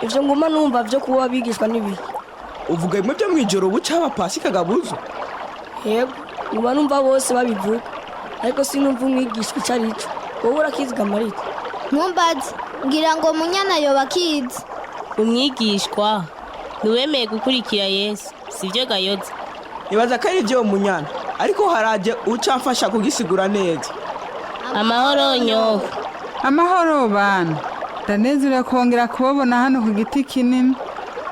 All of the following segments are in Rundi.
ivyo nguma numva vyo kuba bigishwa nibi. Uvuga imwe byo mwijoro buca abapasika gabuzo. Yego, nguma numva bose babivuga. Ariko sinumva umwigishwa icarico. Wowe urakiziga Marita? Ntumbaze, ngira ngo Munyana yoba akizi. Umwigishwa nuwemeye gukurikira Yesu, sivyo Gayoza? Nibaza ko ari byo Munyana, ariko haraje ucamfasha kugisigura neza. Amahoro nyoko. Amahoro bana. Ndanezera kongera kubabona hano ku giti kinini.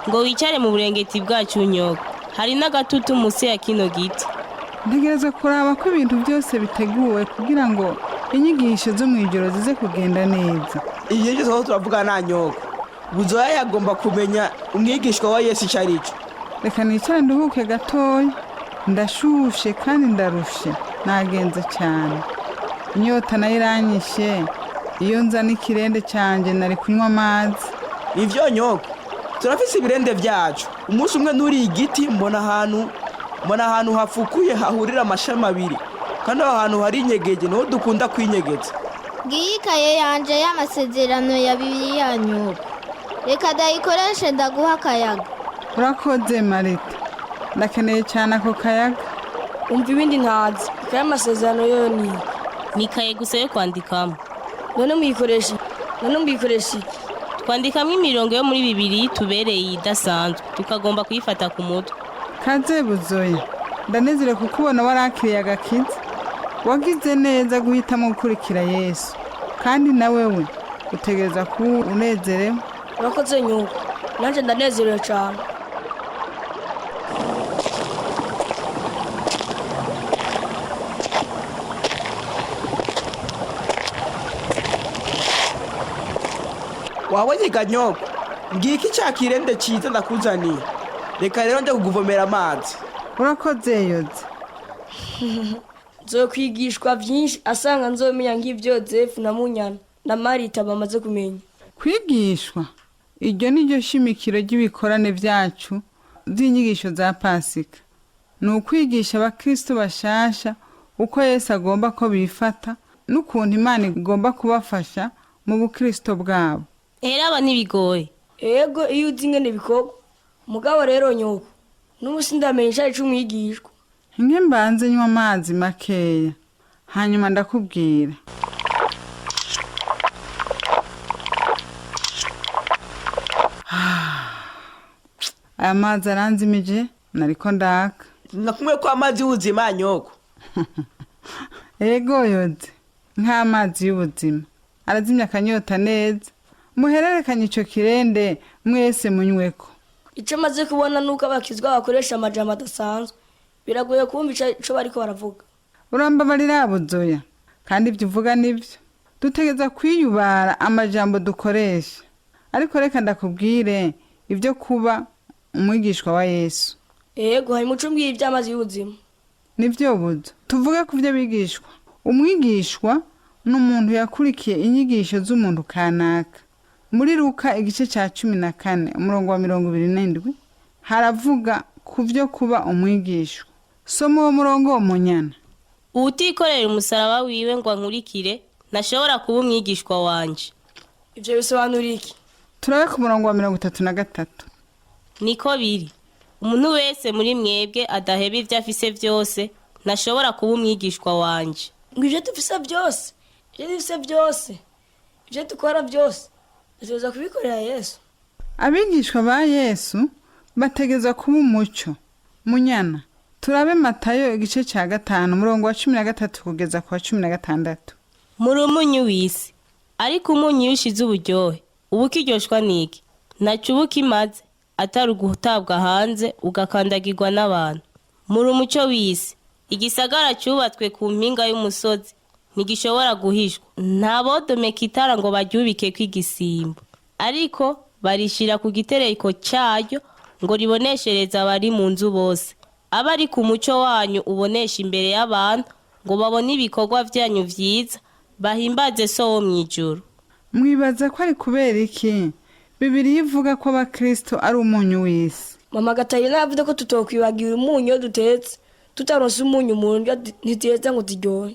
Ngo wicare mu burengeti bwacu nyoko. Hari n'agatutu musi ya kino giti. Ntegerezwa kuraba ko ibintu byose biteguwe kugira ngo inyigisho zo mwijoro zize kugenda neza. Iyo gizo turavuga na nyoko. Buzoya yagomba kumenya umwigishwa wa Yesu icarico. Reka nicare nduhuke gatoya. Ndashushe kandi ndarushe. Nagenze cyane. Inyota nayo iranyishe. Iyo nzana ikirende canje nari kunywa amazi. Ivyo nyoko. Turafise ibirende vyacu. Umunsi umwe nuri igiti mbona ahantu hafukuye hahurira amashami abiri. Kandi aho hantu hari inyegeje no dukunda kwinyegeza. Ngiyikaye yanje y'amasezerano ya Bibiliya nyoko. Reka dayikoreshe ndaguha akayaga. Urakoze Marita. Ndakeneye cyane ako kayaga. Umva ibindi ntazi. Kaya amasezerano yo Nikaye gusa yo kwandikamo. None mwikoresha Twandikamo imirongo yo muri Bibiliya tubereye idasanzwe. Tukagomba kuyifata ku mutwe. Kaze Buzoya. Ndanezere kukubona warakiriye agakiza. Wagize neza guhitamo gukurikira Yesu. Kandi na wewe utegereza ku unezerewe. Urakoze nyoko. Nanje ndanezerewe cyane. Wabonye ganyoko. Ngiki cyakirende cyiza ndakuzaniye. Reka rero nje kuguvomera amazi. Urakoze Yoze. Nzokwigishwa byinshi asanga nzomenya ng'ivyo Joseph na Munyana na Marita bamaze kumenya. Kwigishwa iryo niryo shimikiro ry'ibikorane byacu by'inyigisho za Pasika. Nukwigisha abakristo bashasha uko Yesu agomba ko bifata n'ukuntu Imana igomba kubafasha mu bukristo bwabo. Aba ntibigoye. Ego iyo uzi ingene bikorwa. Mugabo rero nyoko. N'ubusi ndamenyesha ico umwigishwa. Inge mbanze nywa amazi makeya. Hanyuma ndakubwira. Aya mazi aranzimije nariko ndaka. Nakumwe ko amazi y'ubuzima nyoko. Ego Yoze. Nk'amazi y'ubuzima. Arazimya akanyota neza. Muhererekanye ico kirende mwese munyweko. Ico maze kubona nuko abakizwa bakoresha amajambo adasanzwe. Biragoye kumva ico bariko baravuga. Urambabarira Buzoya. Kandi ibyo uvuga nibyo. Dutegeza kwiyubara amajambo dukoresha. Ariko reka ndakubwire ibyo kuba umwigishwa wa Yesu. Ego hari muco mbwira iby'amazi y'ubuzima. Nivyo Buzo. Tuvuge ku byo bigishwa. Umwigishwa n'umuntu yakurikiye inyigisho z'umuntu kanaka. Muri Luka igice ca 14 umurongo wa 27 haravuga ku byo kuba umwigishwa. Somo wo murongo wo Munyana. Utikorera umusaraba wiwe ngo ankurikire nashobora kuba umwigishwa wanje. Ivyo bisobanura iki? Turabe ku murongo wa 33. Niko biri. Umuntu wese muri mwebwe adaheba ivyo afise vyose nashobora kuba umwigishwa wanje. Ngo ivyo dufise byose. Ivyo dukora byose. Tuza kubikorera Yesu. Abigishwa ba Yesu bategeza kuba umuco. Munyana. Turabe Matayo igice ca 5 umurongo wa 13 kugeza ku wa 16. Muri umunyu w'isi. Ariko umunyu ushize uburyohe. Ubu kiryoshwa niki? Naco ubu kimaze atari ugutabwa hanze ugakandagirwa n'abantu. Muri umuco w'isi. Igisagara cyubatswe ku mpinga y'umusozi ntigishobora guhishwa. Ntabodomeka itara ngo baryubike kw'igisimbo. Ariko barishira ku gitereko cyaryo ngo riboneshereza abari mu nzu bose. Abari ku muco wanyu ubonesha imbere y'abantu ngo babone ibikorwa byanyu vyiza bahimbaze so wo mwijuru. Mwibaza ko ari kubera iki? Bibiliya ivuga ko abakristo ari umunyu w'isi. Mama Gatayina yavuze ko tutokwibagira umunyu dutetse. Tutaronse umunyu mu ndya ntiteza ngo turyohe.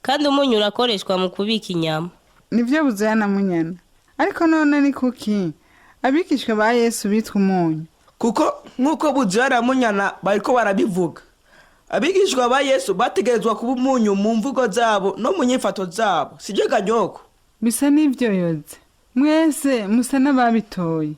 Kandi umunyu urakoreshwa mu kubika inyama. Nivyo Buzoya na Munyana. Ariko none ni kuki abigishwa ba Yesu bitwa umunyu. kuko nk'uko Bujumbura na Munyana bariko barabivuga, abigishwa ba Yesu bategerezwa kuba umunyu mu mvugo zabo no mu nyifato zabo, sibyo Ganyoko? Bisa n'ivyo yoze. Mwese musa n'ababitoye.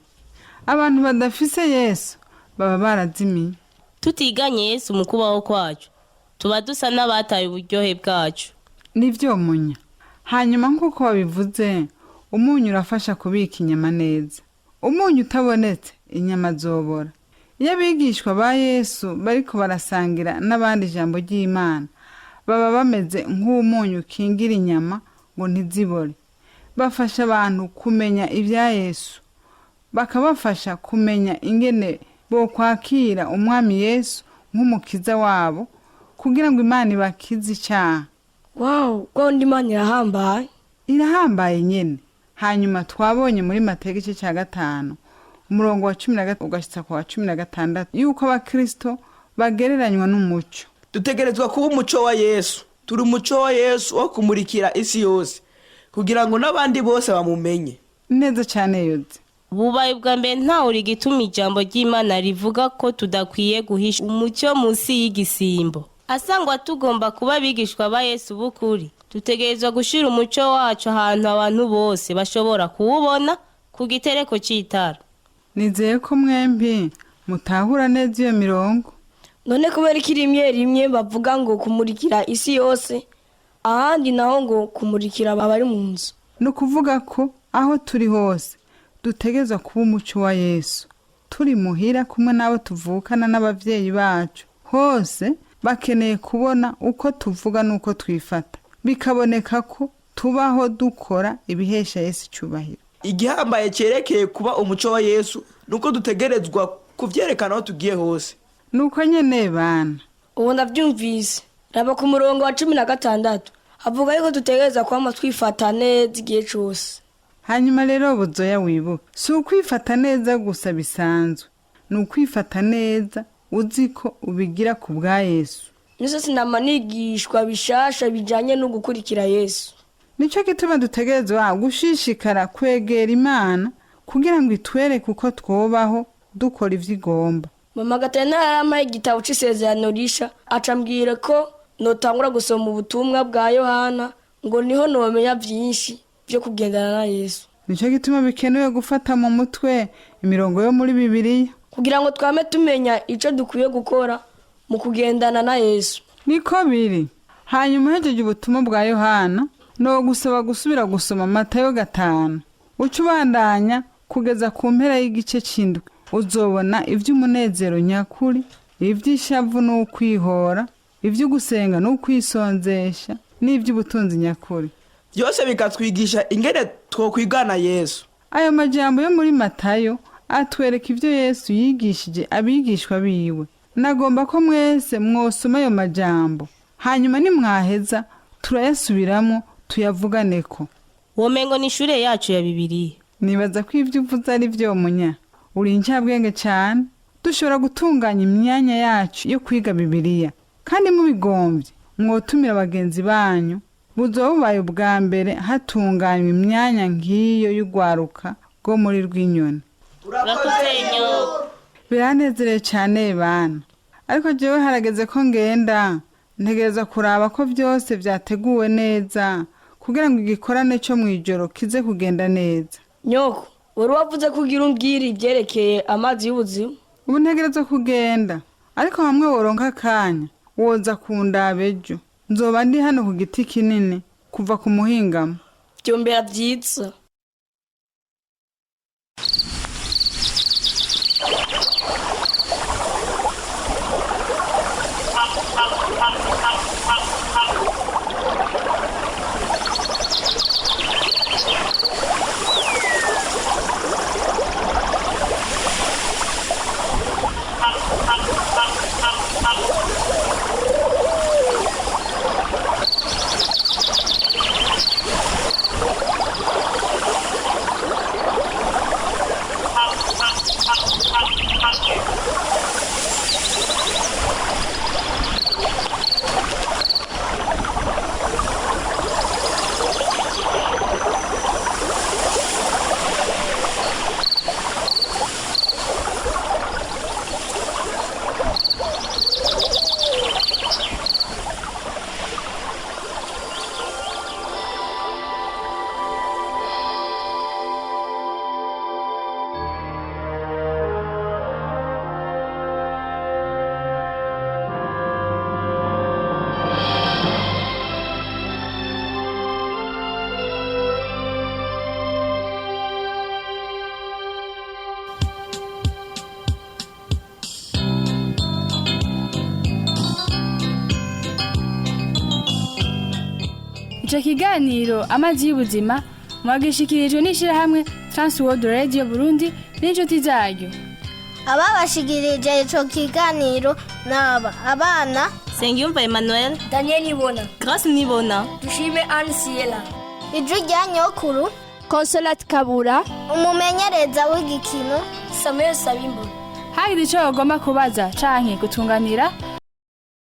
Abantu badafise Yesu baba barazimiye. tutiganye Yesu mu kubaho kwacu tuba dusa n'abataye uburyohe bwacu. Nivyo munya. Hanyuma nk'uko babivuze, umunyu urafasha kubika inyama neza. Umunyu utabonetse inyama zobora. Iyo abigishwa ba Yesu bariko barasangira n'abandi ijambo ry'Imana, baba bameze nk'umunyu ukingira inyama ngo ntizibore. Bafasha abantu kumenya ibya Yesu, bakabafasha kumenya ingene bo kwakira umwami Yesu nk'umukiza wabo kugira ngo Imana ibakize icyaha. Wow, ko ndi Imana irahambaye. Irahambaye nyene. Hanyuma twabonye muri Mateka igice cya 5 umurongo wa 13 ugashitsa kwa 16 yuko abakristo bagereranywa n'umuco. Dutegerezwa kuba umuco wa Yesu. Turi umuco wa Yesu wo kumurikira isi yose kugira ngo n'abandi bose bamumenye. Neza cyane yoze. Bubaye bwa mbere ntawuri gituma ijambo ry'Imana rivuga ko tudakwiye guhisha umucyo munsi y'igisimbo. Asangwa tugomba kuba abigishwa ba Yesu bukuri. Tutegerezwa gushira umuco wacu ahantu abantu bose bashobora kuwubona ku gitereko cy'itara. Nizeye ko mwembi mutahura neza iyo mirongo. None kubera rimwe rimwe bavuga ngo kumurikira isi yose, ahandi naho ngo kumurikira abari mu nzu. No kuvuga ko aho turi hose dutegerezwa kuba umuco wa Yesu. Turi muhira kumwe n'abo tuvukana n'abavyeyi bacu. Hose bakeneye kubona uko tuvuga nuko twifata. Bikaboneka ko tubaho dukora ibihesha Yesu cyubahiro. Igihambaye cyerekeye kuba umuco wa Yesu nuko dutegerezwa kuvyerekana aho tugiye hose. Nuko nyene bana. Ubu ndavyumvise. Raba ku murongo wa 16 avuga yuko dutegereza kwama twifata neza igihe cyose. Hanyuma rero buzoya wibuka. Si ukwifata neza gusa bisanzwe. Ni ukwifata neza uziko ubigira ku bwa Yesu. Nise sinamanigishwa bishasha bijanye no gukurikira Yesu. Nico gituma dutegerezwa gushishikara kwegera Imana kugira ngo itwereke uko twobaho dukora ivy'igomba. Mama Gatena yaramaye igitabo c'isezerano risha acambwira ko notangura gusoma ubutumwa bwa Yohana ngo niho nomenya byinshi byo kugendana na Yesu. Nico gituma bikenewe gufata mu mutwe imirongo yo muri Bibiliya kugira ngo twame tumenya ico dukwiye gukora mu kugendana na Yesu. Niko biri. Hanyuma hejeje ubutumwa bwa Yohana no gusaba gusubira gusoma Matayo 5. Ucubandanya kugeza ku mpera y'igice c'indwi. Uzobona ivy'umunezero nyakuri, ivy'ishavu no kwihora, ivy'ugusenga no kwisonzesha, n'ivy'ubutunzi nyakuri. Byose bikatwigisha ingene twokwigana Yesu. Ayo majambo yo muri Matayo atwereka ivyo Yesu yigishije abigishwa biwe. Nagomba ko mwese mwosoma ayo majambo. Hanyuma nimwaheza turayasubiramo tuyavuganeko. Womengo ni ishure yacu ya Bibiliya. Nibaza ko ivyo uvuze ari vyo munya. Uri incabwenge cyane. Dushobora gutunganya imyanya yacu yo kwiga Bibiliya. Kandi mubigombye mwotumira abagenzi banyu. Buzobubaye ubwa mbere hatunganywa imyanya nk'iyo y'ugwaruka go muri Rwinyoni. Urakoze nyoko. Biranezereye cyane bana. Ariko jewe harageze ko ngenda. Ntegereza kuraba ko byose vyateguwe neza kugira ngo igikorane cyo mwijoro kize kugenda neza. Nyoko, wari wavuze kugira umbwire ibyerekeye amazi y'ubuzima. Ubu ntegereza kugenda. Ariko hamwe woronka kanya woza kundaba ejo. Nzoba ndi hano ku giti kinini kuva ku muhingamo. Byombera byiza. Ico kiganiro amazi y'ubuzima mwagishikirijwe n'ishirahamwe Transworld Radio Burundi n'inshuti zaryo. Ababashikirije ico kiganiro naba abana Sengiyumva Emmanuel, Daniel Ibona, Grace Nibona, Dushime Anne Siela, ijwi rya nyokuru Consolate Kabura, umumenyereza w'igikino Samuel Sabimbo. Hagize ico bagomba kubaza canke gutunganira